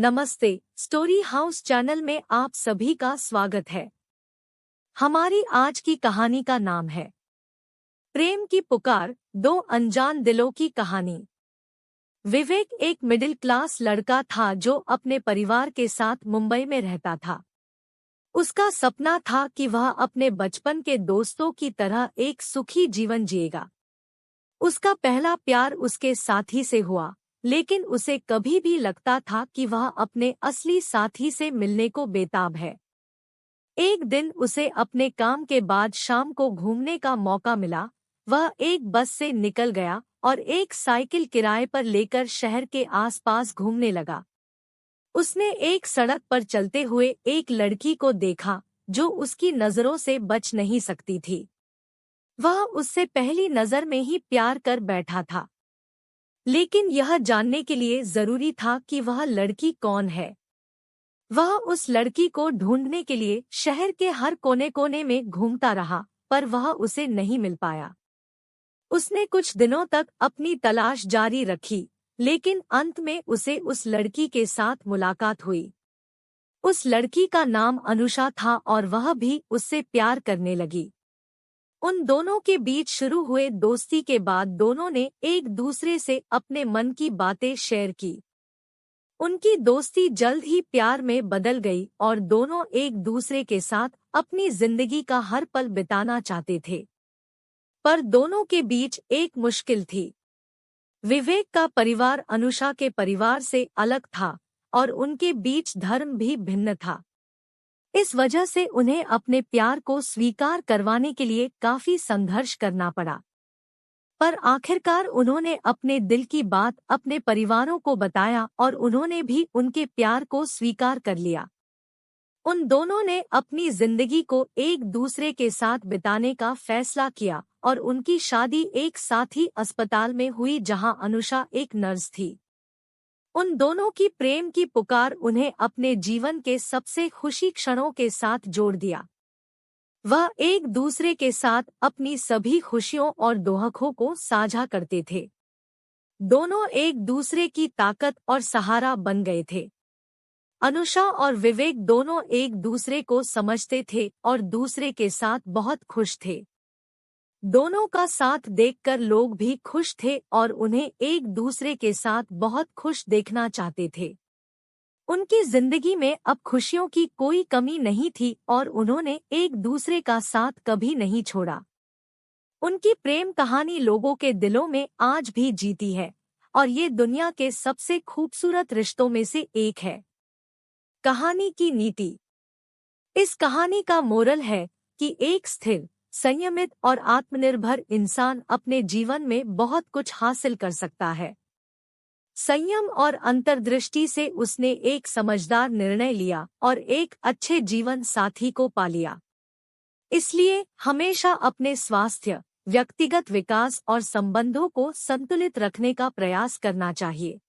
नमस्ते, story house channel में आप सभी का स्वागत है। हमारी आज की कहानी का नाम है प्रेम की पुकार, दो अनजान दिलों की कहानी। विवेक एक मिडिल क्लास लड़का था जो अपने परिवार के साथ मुंबई में रहता था। उसका सपना था कि वह अपने बचपन के दोस्तों की तरह एक सुखी जीवन जिएगा। उसका पहला प्यार उसके साथी से हुआ, लेकिन उसे कभी भी लगता था कि वह अपने असली साथी से मिलने को बेताब है। एक दिन उसे अपने काम के बाद शाम को घूमने का मौका मिला। वह एक बस से निकल गया और एक साइकिल किराए पर लेकर शहर के आसपास घूमने लगा। उसने एक सड़क पर चलते हुए एक लड़की को देखा जो उसकी नजरों से बच नहीं सकती थी। वह उससे पहली नजर में ही प्यार कर बैठा था, लेकिन यह जानने के लिए जरूरी था कि वह लड़की कौन है। वह उस लड़की को ढूंढने के लिए शहर के हर कोने कोने में घूमता रहा, पर वह उसे नहीं मिल पाया। उसने कुछ दिनों तक अपनी तलाश जारी रखी, लेकिन अंत में उसे उस लड़की के साथ मुलाकात हुई। उस लड़की का नाम अनुषा था और वह भी उससे प्यार करने लगी। उन दोनों के बीच शुरू हुए दोस्ती के बाद दोनों ने एक दूसरे से अपने मन की बातें शेयर की। उनकी दोस्ती जल्द ही प्यार में बदल गई और दोनों एक दूसरे के साथ अपनी जिंदगी का हर पल बिताना चाहते थे। पर दोनों के बीच एक मुश्किल थी। विवेक का परिवार अनुषा के परिवार से अलग था और उनके बीच धर्म भी भिन्न था। इस वजह से उन्हें अपने प्यार को स्वीकार करवाने के लिए काफी संघर्ष करना पड़ा। पर आखिरकार उन्होंने अपने दिल की बात अपने परिवारों को बताया और उन्होंने भी उनके प्यार को स्वीकार कर लिया। उन दोनों ने अपनी जिंदगी को एक दूसरे के साथ बिताने का फैसला किया और उनकी शादी एक साथ ही अस्पताल में हुई जहां अनुषा एक नर्स थी। उन दोनों की प्रेम की पुकार उन्हें अपने जीवन के सबसे खुशी क्षणों के साथ जोड़ दिया। वह एक दूसरे के साथ अपनी सभी खुशियों और दुखों को साझा करते थे। दोनों एक दूसरे की ताकत और सहारा बन गए थे। अनुषा और विवेक दोनों एक दूसरे को समझते थे और दूसरे के साथ बहुत खुश थे। दोनों का साथ देखकर लोग भी खुश थे और उन्हें एक दूसरे के साथ बहुत खुश देखना चाहते थे। उनकी जिंदगी में अब खुशियों की कोई कमी नहीं थी और उन्होंने एक दूसरे का साथ कभी नहीं छोड़ा। उनकी प्रेम कहानी लोगों के दिलों में आज भी जीती है और ये दुनिया के सबसे खूबसूरत रिश्तों में से एक है। कहानी की नीति। इस कहानी का मोरल है कि एक स्थिर, संयमित और आत्मनिर्भर इंसान अपने जीवन में बहुत कुछ हासिल कर सकता है। संयम और अंतर्दृष्टि से उसने एक समझदार निर्णय लिया और एक अच्छे जीवन साथी को पा लिया। इसलिए हमेशा अपने स्वास्थ्य, व्यक्तिगत विकास और संबंधों को संतुलित रखने का प्रयास करना चाहिए।